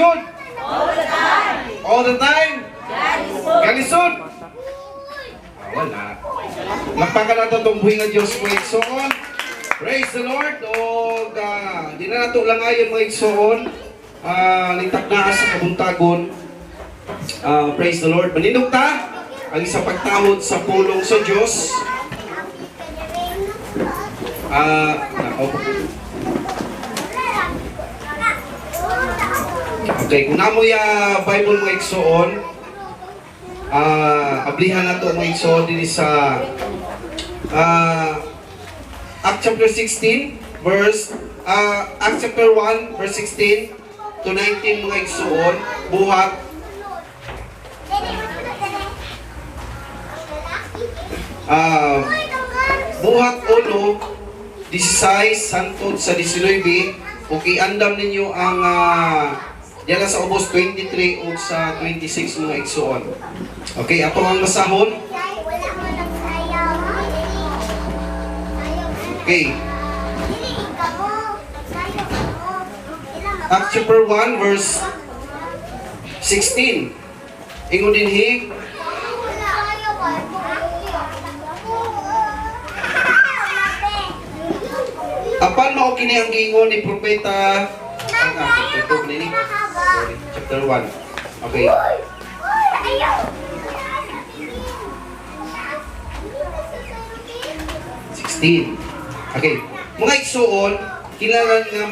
good? All the time. All the time? Kalisod? Wala. Magpaka na ito itong buhay nga Diyos mo igsoon. Praise the Lord. O di na nato lang ayon mga igsoon. Nitag na sa kabuntagon. Praise the Lord. Manindog ta ang isa pagtawod sa pulong sa Diyos. Okay, kung namo ya Bible mga igsoon, ablihan na ito mga igsoon din sa Acts chapter 16 verse Acts chapter 1 verse 16 to 19 mga igsoon, buhat buhat 1 16 hangtod sa 19 okay andam ninyo ang diyan sa ubos 23 o sa 26 mga igsoon. Okay, ato ang masahon. Okay. Acts chapter 1 verse 16. Ingon dinhi apan mao kini ang giingon ni propeta chapter 1. Okay. Okay. Mga igsoon, kailangan nga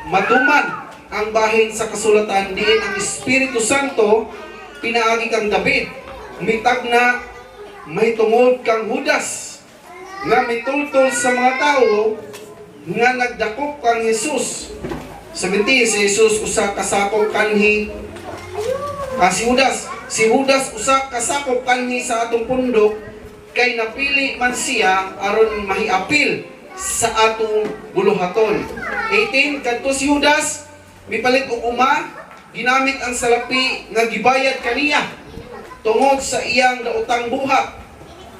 matuman ang bahin sa kasulatan diin ang Espiritu Santo pinaagi kang David. Mitag na mahitungod kang Judas nga mitultol sa mga tao nga nagdakop kang Jesus. 17 si Jesus usa kasakop kanhi si Judas usa kasakop kanhi sa atong pundok kay napili man siya aron mahiapil sa atong buluhaton. 18 kadto si Judas mipalit og uma ginamit ang salapi nga gibayad kaniya tungod sa iyang daotang buhat.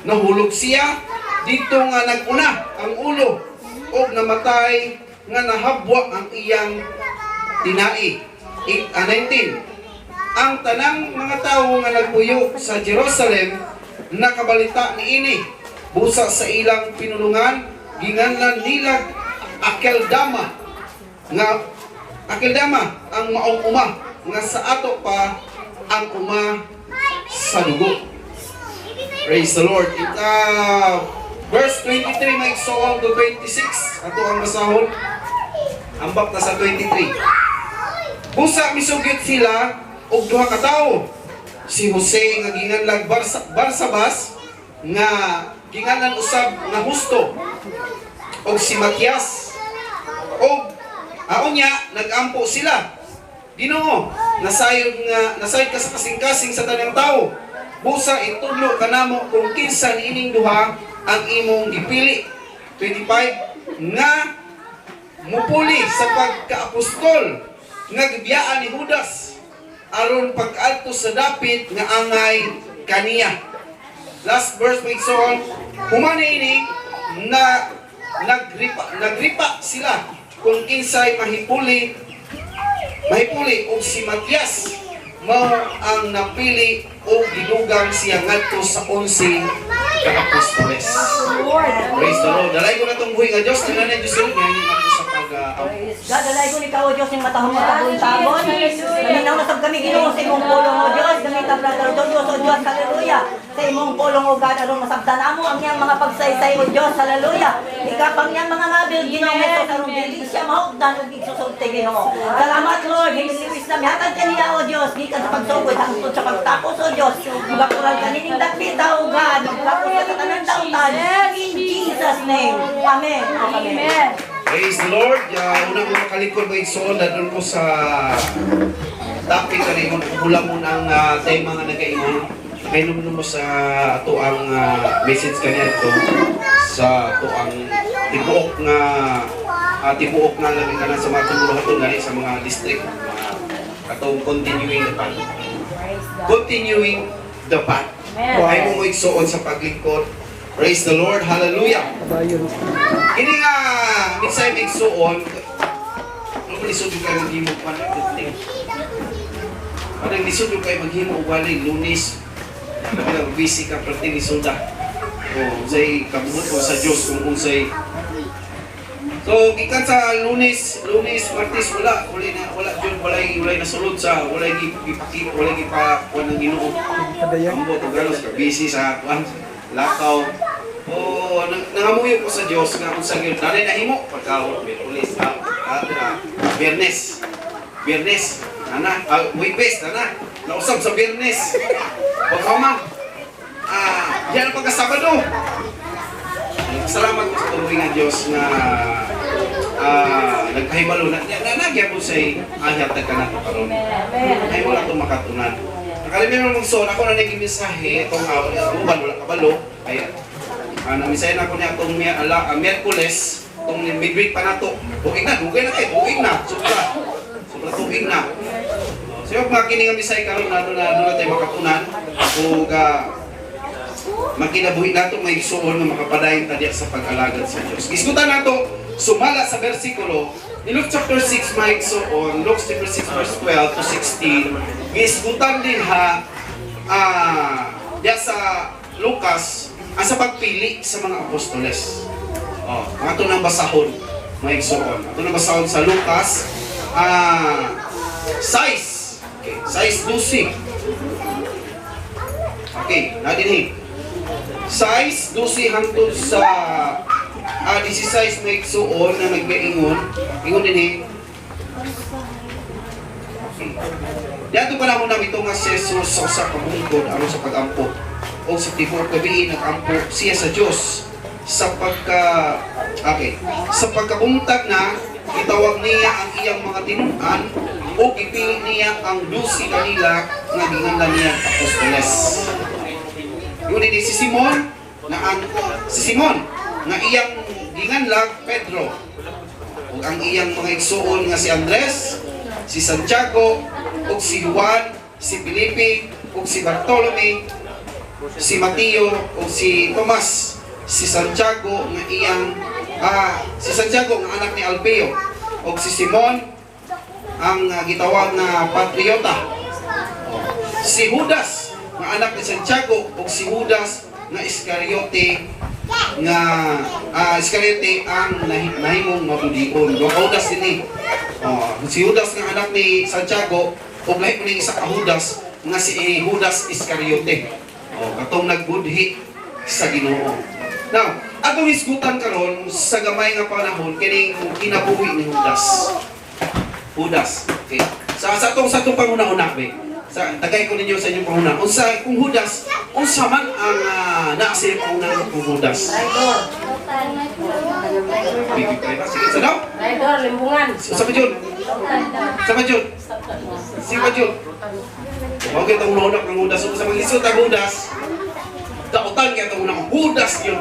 Nahulog siya dito nga naguna ang ulo og namatay nga nahabwa ang iyang tinai. 19 ang tanang mga tawo nga nagpuyo sa Jerusalem nakabalita niini busa sa ilang pinulungan ginganlan nila Akeldama ang maong uma nga sa ato pa ang uma sa dugo. Praise the Lord. Verse 23 may igsoon to 26 ato ang masahon. Ambak na sa 23. Busa misugit sila og duha ka tawo. Si Jose nga ginganlag Barsabas nga ginganlan usab nga Justo og si Matias og aonya nagampo sila. Ginoo, nasayod ka sa kasing-kasing sa tanang tawo. Busa itudlo kanamo kung kinsa niining duha ang imong gipili. 25 nga mupuli sa pagkaapostol nga gibiyaan ni Judas aron pag-adto sa dapit nga angay kaniya. Last verse may igsoon, humana ini na nagripa sila kung kinsay mahipuli og si Matias mao ang napili o gidugang siya ngadto sa 11 ka apostoles. Praise the Lord. Dalay ko na itong buhay nga Diyos. Tinanay Diyos rin ngayon natin sa Dalay ko ni Kao Diyos yung matahong matabon-tabon. Naminaw na sab kami Ginoo sa imong pulong o Diyos. Gamita brother o Diyos o Diyos. Hallelujah. Sa imong pulong o God. Arong masabdan amo ang niyang mga pagsaysay o Diyos. Hallelujah. Ikapang niyang mga ngabil Ginoo meso karong dili siya mahugdan o gigsusulti Ginoo. Salamat Lord. Himiliwis na mihatag kaniya o Diyos. Gikan sa pagsugod hangtod sa pagtapos o Diyos. Magakural kanining dapita o God. Magtapos sa tatanang dauntan. In Jesus name. Amen. Amen. Praise the Lord. Una ko makalikod ba igsoon na doon ko sa topic na rin. Hula mo ng tema nga nag-aimon. May naman mo sa ato ang message kanina ito sa ato ang tibuok nga lagi ka na sa mga tumuluhaton na sa mga district. Atong continuing the path. Continuing the path. Ay mo igsoon sa paglingkod. Praise the Lord. Hallelujah. Kini nga minsay igsoon Ano lisod yung kayo maghimo pa na ito? Parang lisod yung kayo maghimo ugaling Lunes. Parang busy ka perting lisoda. O, unsay kabuhot ko sa Diyos kung unsay. So, gikan sa Lunes, Martes, wala Jud, walay nasulod sa, walay gipakita, walay gipakuan ng Ginoo. Ambo to galos ka busy sa kuan, lakaw. O, nangamuyo ko sa Dios nga unsa gyud nanay nahimo pagkaon Miyerkules, Biyernes, ana, Huwebes, ana, nausab sa Biyernes. Pagkama, yan ang pagkasabado. Salamat ko sa tuloy nga Diyos na nagkahibalo na nagyan po sa'y ahyat na ka na karon. Ay wala itong makatunan. Nakalimutan mong son, ako na naging mensahe, itong uban, wala kabalo. Ay, namisahin ako niya itong Miyerkules, itong midweek pa na ito. Bukig na, dugay na kayo, bukig na, sobra tubig na. So yung mga kining misahe karon na doon na tayo makatunan, kung magkinabuhi nato may isuon nga makapadayon tadya sa pag-alagad sa Dios. Gisgutan nato sumala sa bersikulo ni Luke chapter 6 may isuon, Luke chapter 6 verse 12 to 16. Gisgutan din ha diya sa Lucas ang sa pagpili sa mga apostoles. Ato nang basahon may isuon. Ato nang basahon sa Lucas 6. Okay, 6:12. Okay, nadinhi. 6:12 hangtod sa 16 may suon na nagkaingon. Ingon din Diyato pa na muna ito nga si Jesus sa kabungkod aron sa pag-ampo o sa tibok gabi nag-ampo siya sa Dios sa pagkabuntag na itawag niya ang iyang mga tinunan o gipili niya ang 12 kanila nga ginganlan niya apostoles. Ngunit si Simon nga iyang ginganlag Pedro ug ang iyang mga igsuon nga si Andres, si Santiago ug si Juan, si Felipe ug si Bartolome, si Mateo ug si Tomas, si Santiago nga iyang si Santiago nga anak ni Alfeo ug si Simon ang gitawag na Patriota, si Judas nga anak ni Santiago ug si Judas nga Iscariote ang nahimong mabudion. Judas din si Judas nga anak ni Santiago ug lahi pa ni isa ka Judas nga si Judas Iscariote. Katong nagbudhi sa Ginoo. Now, atong isgutan karon sa gamay nga panahon kining kinabuhi ni Judas. Okay. Sa atong panguna-una be. Sa tagay ko ninyo sa inyong panguna. Unsa kung Judas, unsa man ang naa sa inyong panguna kung Judas? Sige, sa daw? Raidor, limbungan. Sa Jud. Okay, itong unak ng Judas. Sa mag-isot ang Judas, dautan kaya itong unang Judas yun.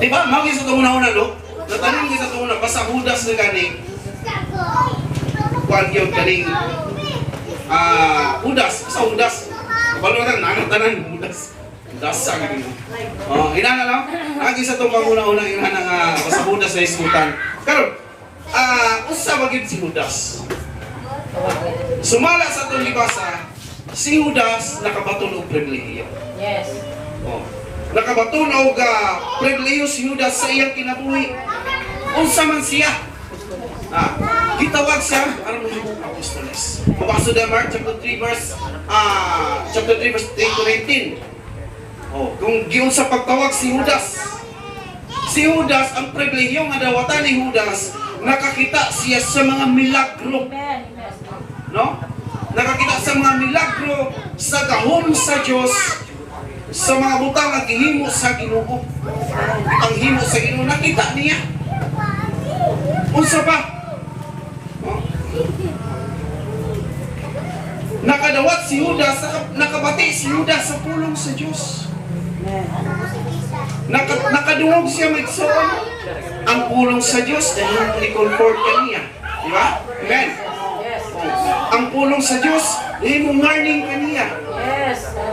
Diba? Mag-isot ang una-una, no? Natanong kita itong una, basta Judas na ganing kuan yun ganing Judas, basta Judas. Kabalo na nanatanan Judas. Dasa ganing. Inana lang. Agi sa itong panguna-una, inana nga basta Judas na iskutan. Karon, usa maging si Judas. Sumala sa itong libasa, si Judas nakabaton og pribilehiyo. Yes. Nakabaton og pribilehiyo si Judas sa iyang kinabuhi. Unsa man siya? Gitawag siya ano mo apostoles. Mabasa sa Mark chapter 3 verse 8 to 19. Kung giun sa pagtawag si Judas ang pribilehiyo nga dawatan ni Judas, nakakita siya sa mga milagro. No? Nakakita sa mga milagro sa gahom sa Dios, sa mga butang nga gihimo sa Ginoo. Ang himo sa Ginoo nakita niya. Unsa pa? Nakadawat si Judas, nakabati si Judas sa pulong sa Dios. Nakadungog siya magsuon ang pulong sa Dios dahil ni-comfort kaniya. Di ba? Amen. Ang pulong sa Dios dahil mong learning kaniya.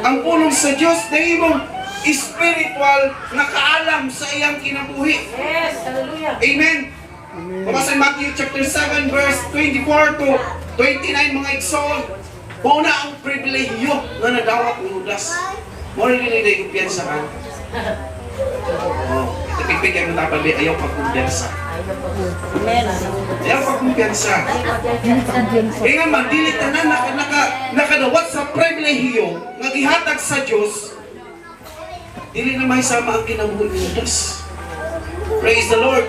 Ang pulong sa Dios dahil mong spiritual nakaalam sa iyang kinabuhi. Yes, hallelujah. Amen. Pabasa in Matthew chapter 7 verse 24 to 29 mga igsoon. Muna ang pribilehyo nga nadawat ni Judas. Muna rin nila yung piyansa ka. Tipik-pik kayo natapali, ayaw pagkumpiyansa. Ayaw pagkumpiyansa. Kaya nga man, dili tanan nakadawat sa pribilehyo nga gihatag sa Diyos. Dili na may sama ang kinabuhi ni Judas. Praise the Lord.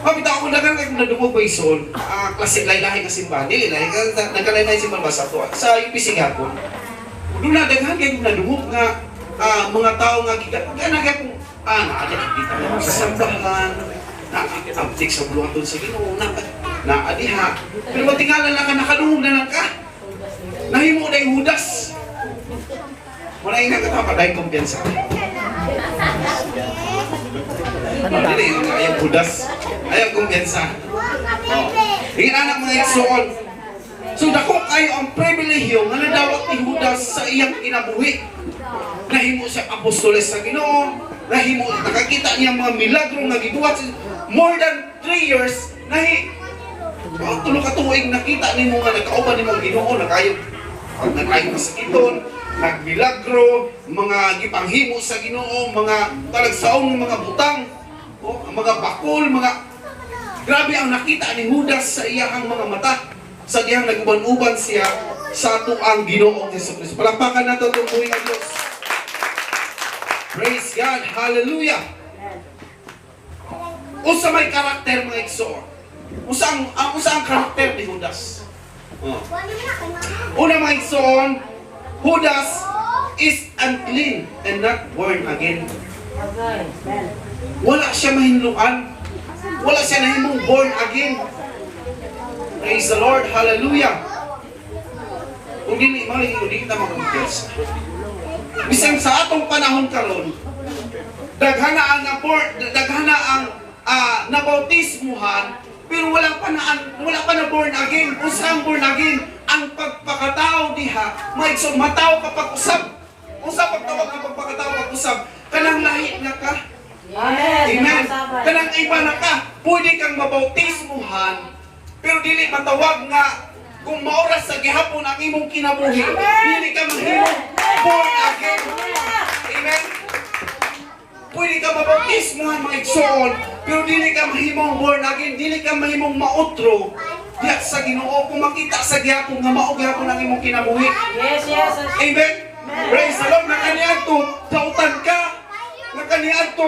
Pabita ako dagang kay nadungog ba isun, klase lahi-lahi ka simbahan, dili lahi, nagkalahi-lahi simbahan ba sa tuwa, sa UPC gapon. Doon na daghan kay nadungog nga mga tao nga kaya kung naadya kita mo sa sambahan, naabtik sa buluhaton sa Ginoo, naadiha. Pero matingala lang ka, nakadungog na lang ka. Nahimo na yung Judas. Wala yung nagkatapa dahil kumpiyansa. Dili yung ayaw Judas. Ayaw kumpiyansa. Hingin anak mga igsoon. So dako kayo ang pribilehyo nga nadawat ni Judas sa iyang kinabuhi. Nahimo siya apostoles sa Ginoo. Nahimo nakakita niya mga milagro nga gibuhat more than 3 years. Tulo ka tuig nakita nimo nga nagkauban nimo Ginoo, nakayo masakiton, nagmilagro, mga gipanghimo sa Ginoo, mga talagsaong mga butang, mga bakol, mga grabe ang nakita ni Judas sa iyang mga mata. Sa diyang naguban-uban siya sa atuang Ginoong Jesucristo. Palakpakan natin itong buhay ng Diyos. Praise God. Hallelujah. Usa may karakter mga igsoon. Usa ang karakter ni Judas. Una mga igsoon, Judas is unclean and not born again. Wala siya mahinluan. Wala siya nahimong born again. Praise the Lord. Hallelujah. Kung hindi kita mag-guess. Bisang sa atong panahon karon, daghana ang nabautismuhan, pero wala pa na born again. Usang born again ang pagpakatao diha. Maigsoon matao kapag usab. Usab pagtawag ng pagpakatao kapag usab. Kanang lahi na ka. Amen. Kanang iba na ka. Pwede kang mabautismuhan, pero dili matawag nga kung maoras sa gihapon ang imong kinabuhi, dili ka mahimong born again. Amen. Pwede ka mabautismuhan mga igsoon, pero dili ka mahimong born again, dili ka mahimong mautro diha sa Ginoo kung makita sa gihapon nga mao gihapon ang imong kinabuhi. Yes. Amen. Praise the Lord. Nakaniadto dautan ka. Nakaniadto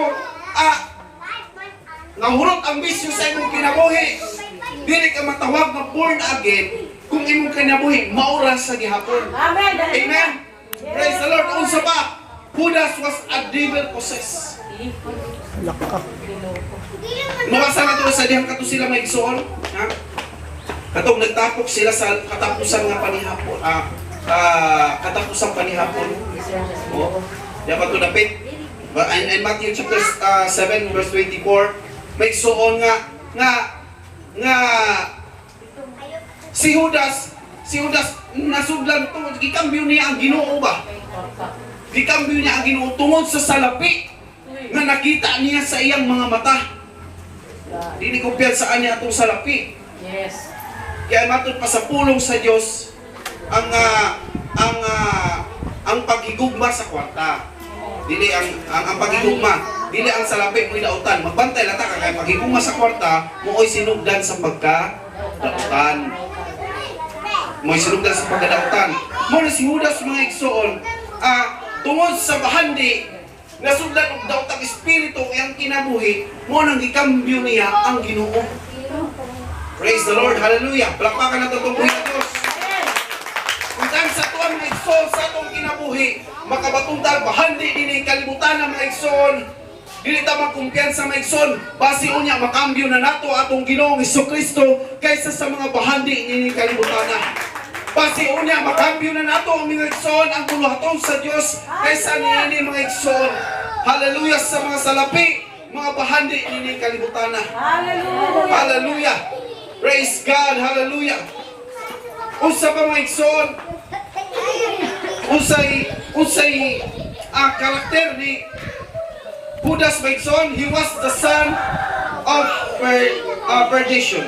nahurot ang bisyo sa imong kinabuhi. Dili ka matawag na born again kung imong kinabuhi maoras sa gihapon. Amen. Amen. Praise the Lord. Unsa ba? Judas was a devil possessed. Mabasa na to sa dihang kato sila may igsoon. Katong nagtapok sila sa katapusan nga panihapon. Katapusan panihapon. Diyan pa to napit. In Matthew chapter 7 verse 24, may igsoon nga si Judas nasudlan to, gikambyo niya ang Ginoo ba? Gikambyo niya ang Ginoo tungod sa salapi nga nakita niya sa iyang mga mata. Dili ko piyansaan niya atong salapi. Yes. Kaya matod pa sa pulong sa Dios ang paghigugma sa kwarta. Dili ang paghigugma. Dili ang salapi mo idautan. Magbantay lang ta kay paghigugma sa kwarta, mooy sinugdan sa pagkadautan. Mooy sinugdan sa pagkadautan. Mo na si Judas mga igsoon, tungod sa bahandi nasugdan og daotang espiritu iyang kinabuhi, mo nang gikambyo niya ang Ginoo. Praise the Lord. Hallelujah. Palakpakan natin itong buhay ng Diyos. Kung saan sa tuwang mga igsoon sa itong kinabuhi, makabatungtal, bahandi din ang kalibutan ng mga igsoon. Dili ta magkumpiyansa mga igsoon, base unya makambyo na nato atong Ginoong Jesucristo kaysa sa mga bahandi din ang kalibutan. Base unya makambyo na nato ang mga igsoon ang buluhaton sa Dios kaysa niini mga igsoon. Hallelujah sa mga salapi, mga bahandi din ang kalibutan. Hallelujah. Hallelujah. Praise God. Hallelujah. Usa pa mga igsoon, usay ang karakter ni Judas mga igsoon. He was the son of perdition.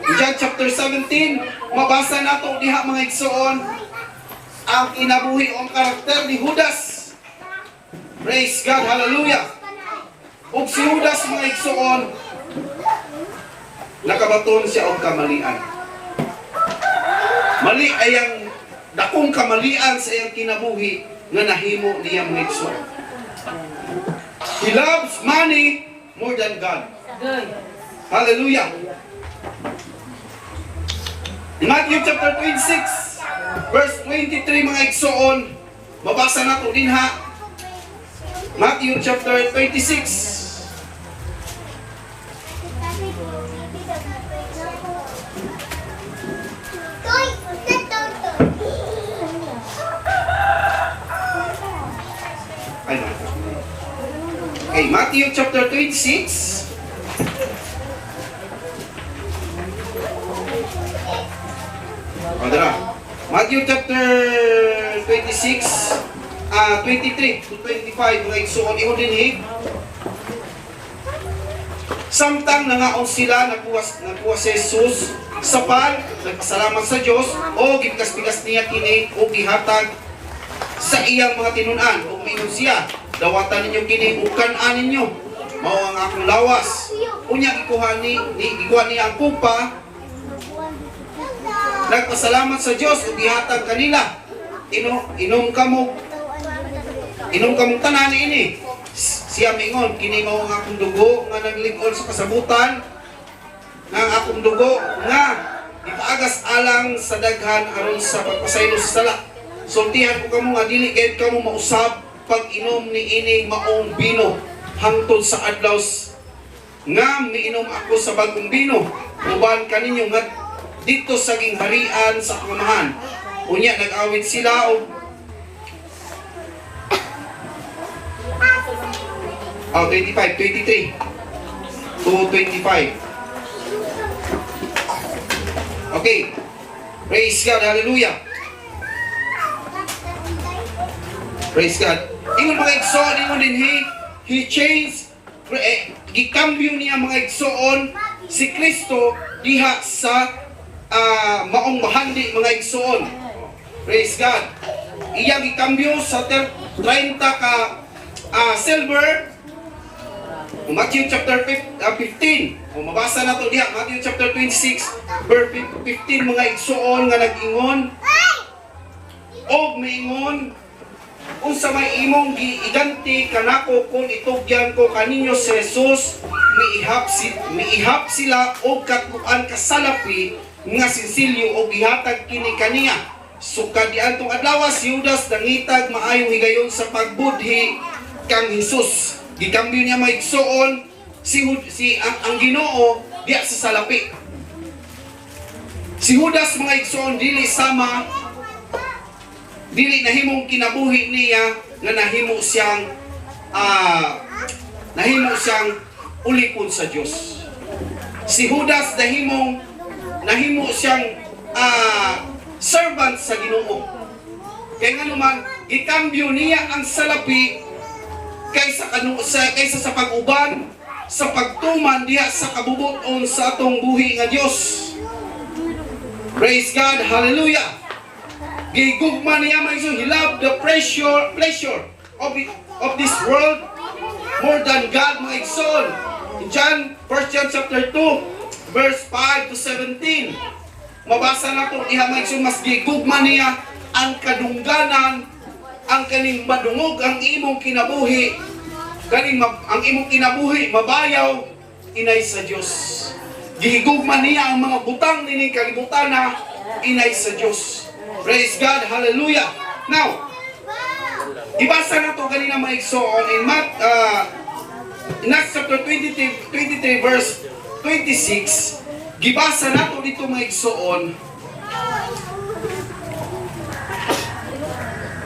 In John chapter 17, mabasa nato diha mga igsoon ang kinabuhi o ang karakter ni Judas. Praise God, hallelujah. Ug si Judas mga igsoon, nakabaton siya og kamalian. Mali ay ang dakong kamalian sa iyang kinabuhi nga nahimo niya mga igsoon. He loves money more than God. Hallelujah. In Matthew chapter 26, verse 23 mga igsoon, mabasa nato din ha. Matthew chapter 26. Ay, no. Okay, Matthew chapter 26. Matthew chapter 26, 23 to 25, mga igsoon, ihon din samtang nangaon sila, nakuha si Jesus sa pan, nagpasalamat sa Diyos, o gipikas-pikas niya kini, o gihatag sa iyang mga tinunan, o mingon siya, dawatan ninyo kini, ukan-an ninyo, mao ang akong lawas. Unya gikuha niya ang kupa, nagpasalamat sa Diyos, o gihatag kanila, inom kamong tanan ini. Siya mingon, kini mao ang akong dugo nga naglig-on sa kasabutan, nga ang akong dugo nga ipaagas alang sa daghan aron sa pagpasaylo sa sala. Sultihan ko kamo nga dili gayud kamo mausab pag inom ni ining maong bino hangtod sa adlaw nga miinom ako sa bagong bino. Uban kaninyo nga dito sa gingharian sa pangamahan. Unya nag-awit sila og 23 to 25. Okay. Praise God, hallelujah. Praise God. Ingon mga igsoon, ingon din he changed, gikambyo niya mga igsoon si Kristo diha sa maong bahandi mga igsoon. Praise God. Iyang gikambyo sa 30 ka silver. Matthew chapter 15. Kung mabasa na ito diha, Matthew chapter 26, verse 15, mga igsoon nga nag-ingon, o maingon, unsa may imong giiganti kanako kung itugyan ko kaninyo si Jesus, miihap sila og katuan kasalapi nga sinsilyo og gihatag kini kaniya. Sukad di antong adlaw si Judas nangitag maayong higayon sa pagbudhi kang Jesus. Gikambyo niya mga igsoon ang Ginoo diya sa salapi. Si Judas mga igsoon dili nahimong kinabuhi niya nga nahimo siyang ulipon sa Dios. Si Judas nahimo siyang servant sa Ginoo. Kaya nga naman gikambyo niya ang salapi kaysa sa pag-uban, sa pagtuman diha sa kabubuton sa atong buhi nga Dios. Praise God, hallelujah. Gigugma niya mga igsoon, he loved the pleasure of this world more than God mga igsoon. In John 1 John chapter 2 verse 5 to 17, mabasa nato diha mga igsoon, mas gigugma niya ang kadungganan, ang kaning madungog ang imong kinabuhi, ang imong kinabuhi mabayaw inay sa Dios. Gihigugma niya ang mga butang nining kalibutan na inay sa Dios. Praise God, hallelujah. Now, ibasa na to kanina mga igsoon in Acts chapter 23 verse 26. Gibasa na to dito mga igsoon.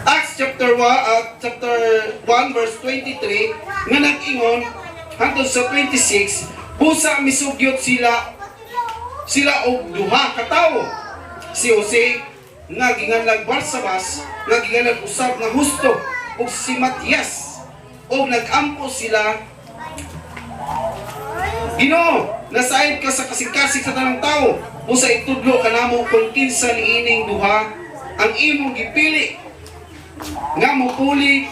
Acts chapter 1 verse 23 nga nag-ingon hangtod sa 26, busa misugyot sila og duha ka tawo. Si Jose nga ginganlag Barsabas, nga ginganlag usab nga Husto, ug si Matias, og nag-ampo sila Ginoo, nasaid ka sa kasing-kasing sa tanang tao. Usa itudlo kanamo kung kinsa niining duha ang imong gipili nga mopuli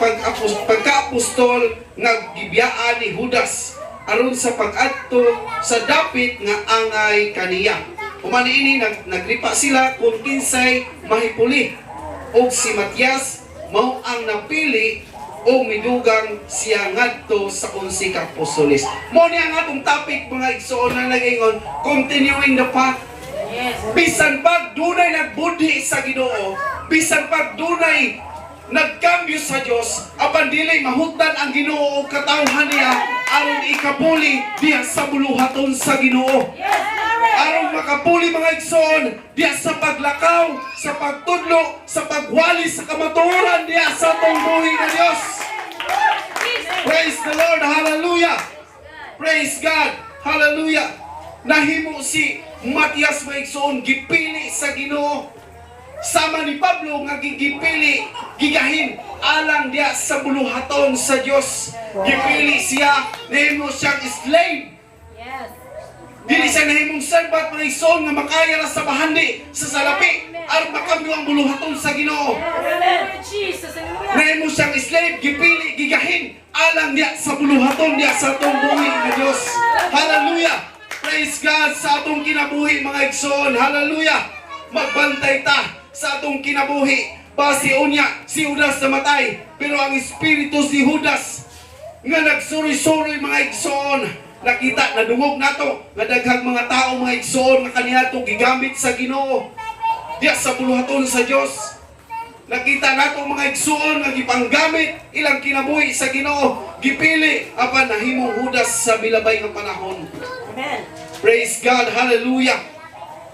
pagka-apostol nga gibiyaan ni Judas aron sa pag-adto sa dapit nga angay kaniya. Humani ini nagripa sila kung kinsay mahipuli og si Matias mao ang napili o midugang siya ngadto sa 11 ka apostoles. Mo ni ang atong topic mga igsoon na nagingon, continuing the path. Yes. Bisan pag dunay nagbudhi sa Ginoo, bisan pag dunay nagkambyo sa Dios, apan dili mahutan ang Ginoo og katawhan niya aron ikapuli diha sa buluhaton sa Ginoo. Yes, glory. Aron makapuli mga igsoon diha sa paglakaw, sa pagtudlo, sa pagwali sa kamatuoran diha sa atong buhi nga Dios. Praise the Lord, hallelujah. Praise God, hallelujah. Nahimo si Matias mga igsoon gipili sa Ginoo. Sama ni Pablo nga gigipili, gigahin alang diya sa buluhaton sa Dios. Gipili siya, nahimo siyang slave. Yes. Dili siya nahimong serbat mga igsoon nga makaya ra sa bahandi, sa salapi, aron makambyo ang buluhaton sa Ginoo. Hallelujah, Jesus. Hallelujah. Nahimo siyang slave, gipili, gigahin alang diya sa buluhaton diya sa atong buhi nga Dios. Hallelujah. Praise God sa atong kinabuhi mga igsoon. Hallelujah. Magbantay ta sa atong kinabuhi. Basi unya si Judas namatay, pero ang espiritu si Judas nga nagsuri-suri mga igsoon. Nakita, nadungog nato nga daghang mga tao mga igsoon nga kaniadto gigamit sa Ginoo diya sa buluhaton sa Dios. Nakita nato mga igsoon nga gipanggamit ilang kinabuhi sa Ginoo, gipili apan nahimong Judas sa bilabay nga panahon. Amen. Praise God, hallelujah.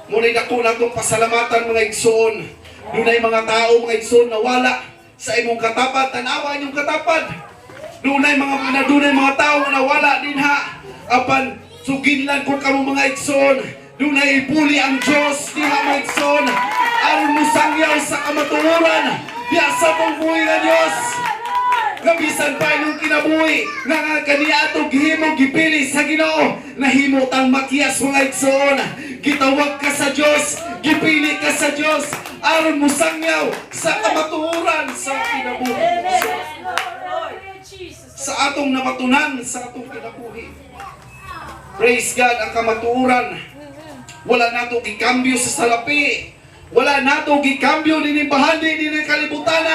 Muna'y dako natong pasalamatan mga igsoon. Dunay mga tao mga igsoon na wala sa imong katapad, tanawa inyong katapad. Dunay mga tao na wala dinha apan suginlan ko kamo mga igsoon. Dunay ipuli ang Dios diha mga igsoon aron musangyaw sa kamatuoran diha sa atong buhi nga Dios. Nga bisan pa inyong kinabuhi nga kaniya atong gihimo gipili sa Ginoo, nahimo tang Matias mga igsoon. Gitawag ka sa Dios, gipili ka sa Dios aron musangyaw sa kamatuoran sa kinabuhi. Hallelujah, Jesus. Sa atong namatunan sa atong kinabuhi. Praise God, ang kamatuoran wala nato gikambyo sa salapi. Wala nato gikambyo dinhi bahandi dinhi kalibutan.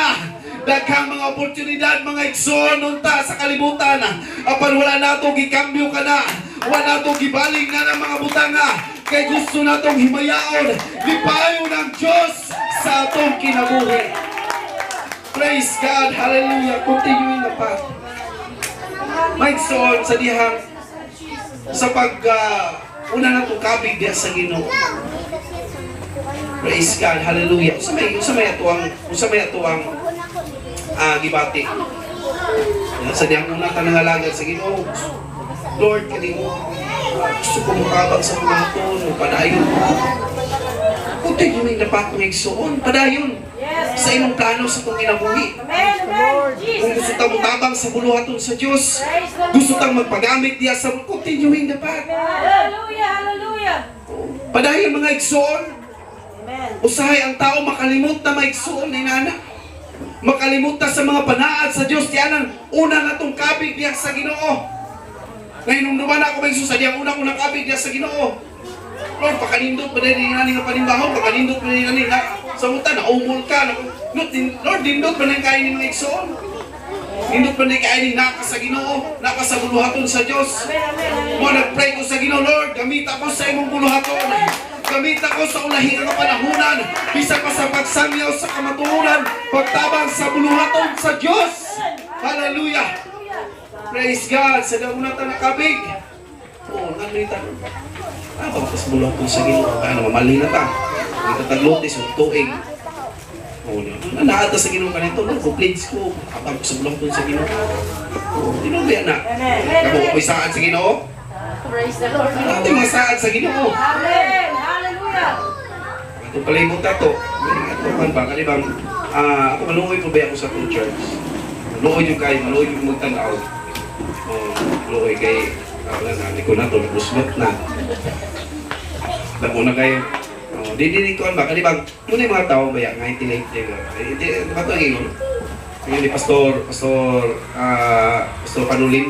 Daghang mga oportunidad mga igsoon unta sa kalibutan. Apan wala nato gikambyo kana. Wala nato gibaling na ng mga butanga. Kay gusto natong himayaon, lipayon ng Diyos sa atong kinabuhi. Praise God, hallelujah. Continuing na pa. May igsoon sa dihang sa una natong kabig diha sa Ginoo. Praise God, hallelujah. Usa may atuang gibati. Sa diyang una ka nangalagad sa Ginoo. Lord, kanimo gusto ko makabag sa mga tono, padayon. Kunti yung dapat mong igsoon, padayon. Sa imong plano sa itong kinabuhi. Amen, amen, Kung Jesus. gusto tang mutabang sa buluhaton sa Diyos, gusto tang magpagamit diya sa continuing dapat. Hallelujah, hallelujah. Padayon mga igsoon, Amen. usahay ang tao makalimot na maigsoon ni nana. Makalimot na sa mga panaad sa Diyos. Tiyanan, una na itong kabig diya sa Ginoo. Ngayon, nung naman ako may susadiyang unang kabig diya sa Ginoo. Lord, pakanindot pa rin nga nga panimbaho, pakanindot pa rin nga sa muta, naumol ka. Lord, dindot pa rin kain ng mga igsoon. Dindot pa rin kain ng naka sa Ginoo, naka sa buluhaton sa Diyos. Mo nagpray ko sa Ginoo, Lord, gamita ko sa imong buluhaton. Gamita ko sa ulahi nga panahunan, bisa pa sa pagsangyaw sa kamatuoran, pagtabang sa buluhaton sa Diyos. Hallelujah. Praise God. Sa daunatan na kabig. Oo, nandito. Pagkas buluhaton sa Ginoo. Kaya mamali na ta. Nagtataglotis yung tuig. Oo, nanaata sa Ginoo kanito. Lord, complaints ko. Kapag sa buluhaton sa Ginoo. Oo, tinubyan na. Kapag ako'y saad sa Ginoo. Praise the Lord. Ito yung mga saad sa Ginoo. Amen. Hallelujah. Ito palimot na to. Ito man ba? Kalibang, ako maluoy po ba ako sa church? Maluoy yung kayo, maluoy yung magtanaw. Maluoy kay, Hindi ko na ito, nabuslot na. Dako na kayo. Di ko ba? Kani bang, muna yung mga tao ba yan? Nga intellectual. Hindi ba ito ang ingon? Ngayon ni Pastor Panulin.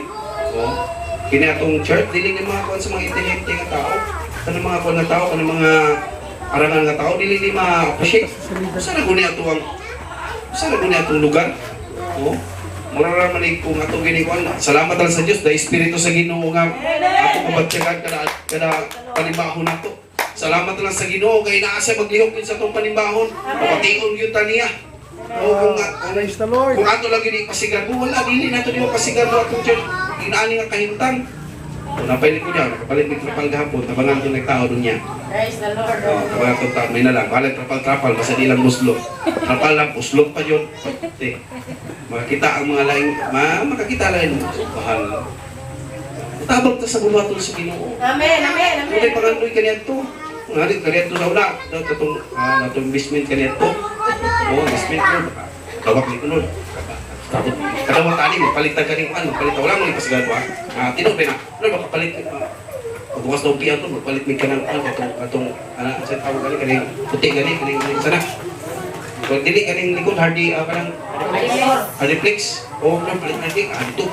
Kini atong church, dili ni mga kuwan sa mga intellectual nga tao. Kanang mga kuwan nga tao, kanang mga arangan nga tao, dili ni ma-appreciate. Saan na guni atong lugar? Mararaman kung atong ginikuan. Salamat lang sa Diyos, dahil Espiritu sa Ginoo nga ako kabatsyagan kada panimahon nato. Salamat lang sa Ginoo kay naa siya maglihok din sa atong panimahon. Mapatigon gyud ta niya. Praise the Lord. Kung ato lang gini pasigan mo, wala dili nato di mapasigan mo atong church. Inaani nga kahimtang. Kung napalit ko diyan, kapalit mi trapal gahapon, tabangan ko nagtao dun niya. Praise the Lord. Tabangan ko ta may na lang, balik trapal basta di lang muslog. Trapal lang uslog pa yun. Makakita ang mga laing, makakita lang bahal. Tabang ta sa buhaton sa Ginoo. Amen, amen, amen. Kung pangandoy kaniyadto, ngarit kaniyadto sa una, natong basement kaniyadto. Basement ko, tawag ni Lord. Kadawang tali mo, palitan ka rin palit wala mo ipasigan ko tinong na, Lord, makapalit pagbukas daw piyan to, magpalit mo ka ng atong saan tawag kaning puti kaning sana. Kung dili kaning likod, hardy, kanang reflex. Lord, palit na rin, ito,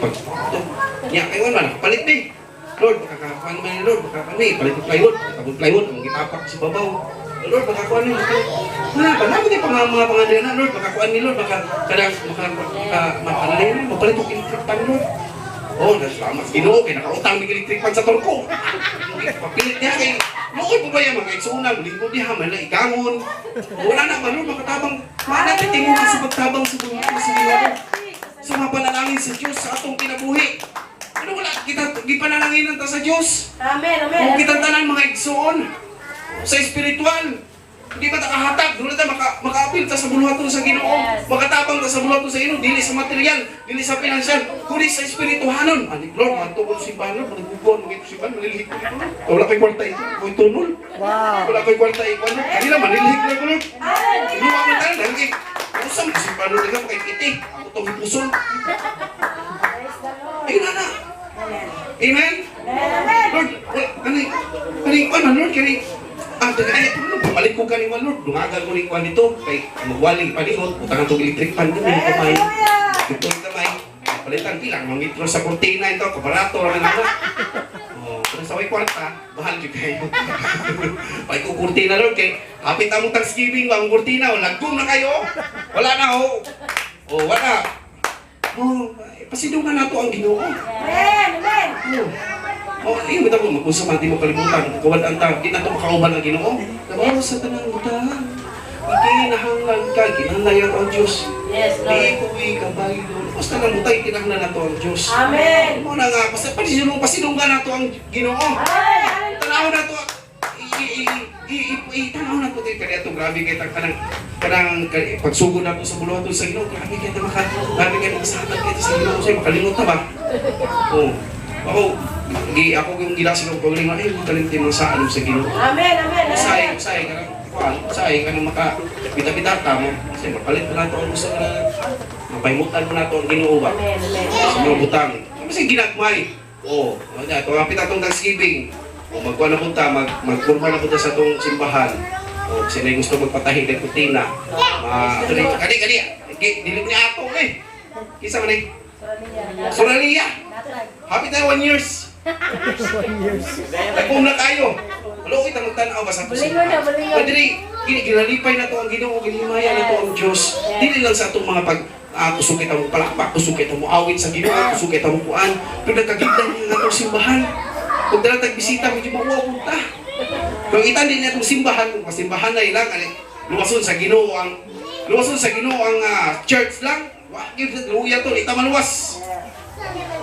niya, kayo man, palit din. Lord, makakakuan man ni Lord, makakakuan ni, palit ng plywood, plywood, ang gitapak sa babaw. Lord, makakuan ni, mga pangalan na, Lord, makakuan ni Lord, mapalit ng electric pan, Lord. Salamat Ginoo, kaya nakautang ng electric pan sa torko. Papilit niya kay, noon po ba yan, mga iksunan, lingkod niya, mala ikangon. Wala na man, Lord, makatabang, natin tingunan sa pagtabang sa buhay sa Ginoo. Sa mga panalangin sa Diyos, sa atong kinabuhi. Wala, kita gipanalangin ta sa Diyos. Amen, amen. Kung kita tanan mga igsoon, sa espiritual, hindi ba nakahatag, doon na maka-apil ta sa buluhaton sa Ginoo, makatabang ta sa buluhaton sa Ginoo, dili sa material, dili sa pinansyal, kundi sa espirituhanon. Ani Lord, matungkol si Pano, manigugon, magito si Pano, malilihik ko dito. Wala kay kwarta ito, ko'y tunol. Wala kay kwarta ito, kanila manilihik na ko, Lord. Inuwa mo tayo, dahil kay, usam si Pano nila, kay kiti, ako itong ipusol. Ayun na. Amen? Lord, Lord, kani, balik ko kani Lord, dungagal ko ni Kwan dito, kay magwaling panihon, utangan itong electric pan din, may kamay. Ito yung kamay, palitan pilang, mga litro sa kortina ito, kabarato, pero sa way kwarta, bahal yung kayo. Pag ko kortina Lord, kay kapit among Thanksgiving, ang kortina, lagkong na kayo, wala na wala. Pasidungan nato ang Ginoo. Amen, amen. Iyo bitaw mo kung sa di mo kalimutan, kawad-an ta, di nato makauban ang Ginoo. Nabawa sa tanang utang. Ikinahanglan ka, kinahanglan ang Diyos. Yes, Lord. Di ko ikabay doon. Basta nang utay, kinahanglan nato ang Diyos. Amen. Mo na nga, basta pasidungan nato ang Ginoo. Amen. Tanaw nato, itanaw nato kay kaniya to, grabe kay kanang pagsugod nato sa buluhaton sa Ginoo, grabe kay grabe kay masahatag kay sa Ginoo, say makalimot ta ba? Ako yung gilasin ng paglingan, kalimtin mo sa alam sa Ginoo. Amen, amen. Usay ka nang maka bita-bita ta mo. Kasi mapalit mo nato ang gusto na mapahimutan mo nato ang Ginoo ba? Amen, amen. Sa mga butang. Kasi ginagmay. Tumapit atong Thanksgiving. Magkuha na punta, magkurma na punta sa atong simbahan. Sila yung gusto magpatahi ng kutina. Kani, dilim niya ato Kisa man Soralia. Happy tayo 1 years. 1 years. Nagpum na kayo. Malukit ang magtanaw ba sa puso? Madiri, ginalipay na to ang Ginoo, ginimaya na to ang Diyos. Dili lang sa itong mga kusukit ang palakpak, kusukit ang awit sa Ginoo, kusukit ang kuan. Pero nagkagigdan niya nga itong simbahan. Kung dala tagbisita, medyo mauwa punta. Kung itan din niya itong simbahan, kung simbahan na ilang, luwason sa Ginoo ang church lang. Luya to, ita maluwas.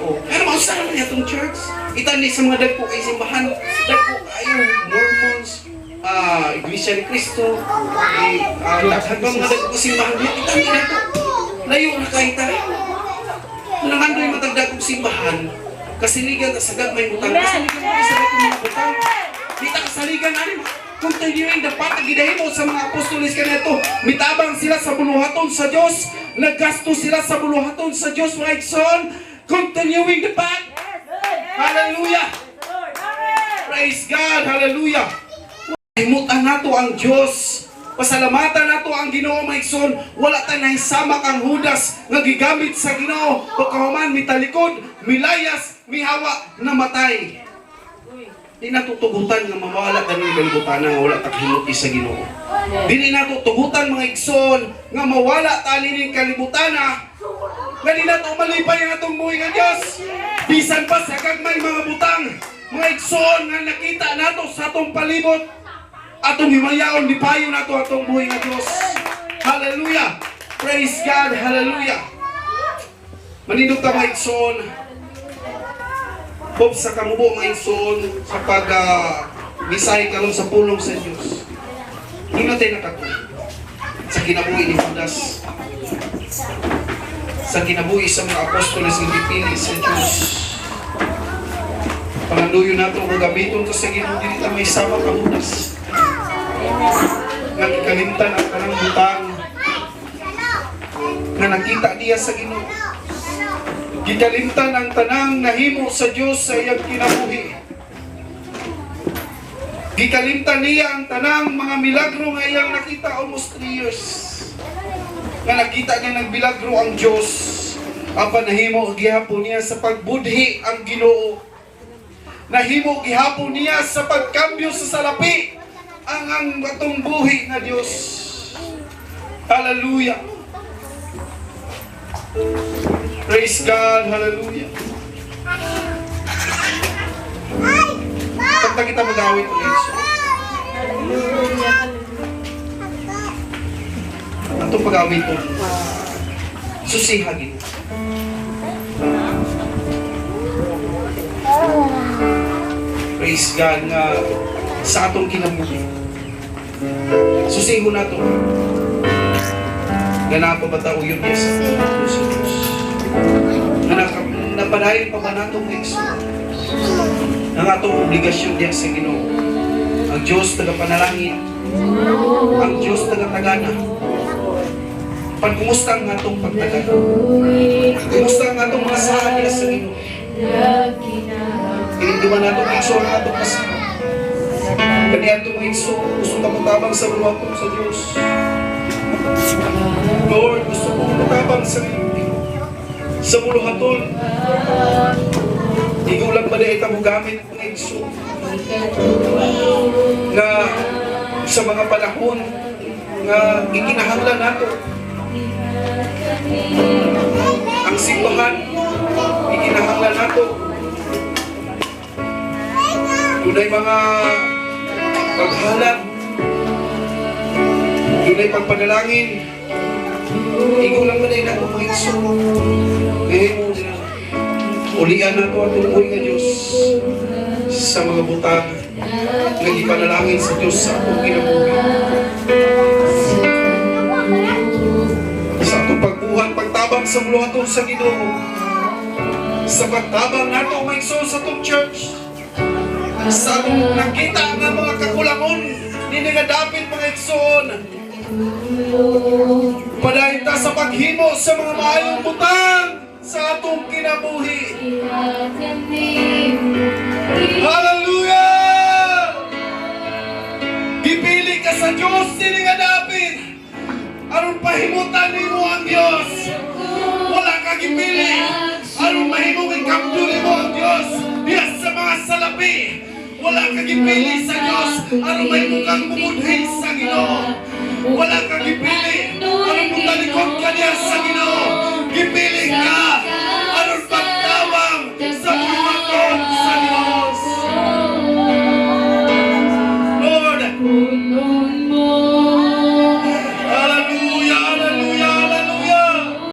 Pero mausa naman niya itong church. Itan din sa mga dagpo kay simbahan. Dagpo kayo, Mormons, Iglesia ni Cristo, hanggang mga dagpo simbahan. Itan din na ito. Layo na kayo tayo. Nalangan doon yung matagdag kong simbahan. Kasiligan, kasagad may butang. Kasiligan mo kasagad kong mga butang. Dita kasaligan na rin. Continuing the path, gidahimo sa mga apostolis ka na ito. Mitabang sila sa buluhaton sa Diyos. Naggasto sila sa buluhaton sa Diyos, mga ikson. Continuing the path. Hallelujah! Lord. Amen. Praise God! Hallelujah! Himutan nato ang Diyos. Pasalamatan nato ang Ginoo maigsoon. Wala ta nahisamak ang Judas nga gigamit sa Ginoo. Pagkahuman mitalikod, milayas, mihawa, namatay. Di natutugutan nga mawala ka ng kalibutan nga wala ta himuti sa Ginoo. Dili natutugutan mga igsoon nga mawala ta ning kalibutan nga di nato malipay ang atong buhay nga Dios. Bisan pa sa gagmay mga butang, mga igsoon nga nakita nato sa atong palibot, atong himayaon di payo nato atong buhay nga Dios. Hallelujah! Praise God! Hallelujah! Manindog ta mga igsoon. Hope sa kamubo mga igsoon sa pag-misay karon sa pulong sa Dios. Hindi natin nakatulog sa kinabuhi ni Judas, sa kinabuhi sa mga apostoles nga gipili sa Dios. Panganduyo nato kung gamiton to sa Ginoo, dili ta may sama ka Judas. Nga gikalimtan ang kanang butang nga nakita diya sa Ginoo. Gikalimtan ang tanang nahimo sa Dios sa iyang kinabuhi. Gikalimtan niya ang tanang mga milagro nga iyang nakita almost 3 years. Nga nakita niya nagbilagro ang Dios. Apan nahimo gihapon niya sa pagbudhi ang Ginoo. Nahimo gihapon niya sa pagkambyo sa salapi ang atong buhi nga Dios. Hallelujah. Praise God. Hallelujah. Kanta kita mag-awit ulit. Atong pag-awit ito. Susihagin. Praise God nga sa atong kinabuhi. Susiho na ito. Ganapa ba tayo yun yes sa Diyos? Napadayon pa ba natong next? Ang atong obligasyon diya sa Ginoo. Ang Diyos tagapanalangin. Ang Diyos tagatagana. Kumusta ang atong pagtagana? Kumusta ang atong mga saan diya sa Ginoo? Ininduman natong ikso ang atong kasama. Kani atong ikso, gusto ka matabang sa buhatong sa Diyos. Lord, gusto ko matabang sa sa buluhaton. Ikaw lang ba na itamo gamit ng ikso? Na sa mga panahon nga ikinahanglan nato ang simbahan, ikinahanglan nato dunay mga paghalap, dunay pagpanalangin. Ikaw lang ba na nato mga ikso? Ulian nato atong buhay nga Diyos sa mga butang nga ipanalangin sa Diyos sa atong kinabuhi. Sa atong pagbuhat, pagtabang sa buluhaton sa Ginoo, sa pagtabang nato may ikso sa atong church, sa atong nakita nga mga kakulangon nini nga dapit mga iksoon. Padayon ta sa paghimo sa mga maayong butang sa atong kinabuhi. Hallelujah! Gipili ka sa Diyos nini nga dapit. Aron pahimutan nimo ang Diyos. Wala ka gipili. Aron mahimo ikambyo nimo ang Diyos diya sa mga salapi. Wala ka gipili sa Diyos. Aron mahimo kang bumudhi sa Ginoo. Wala kang gipili. Aron mutalikod ka niya sa Ginoo. Gipili ka. Aron pagtawang sa buluhaton sa Diyos. Lord,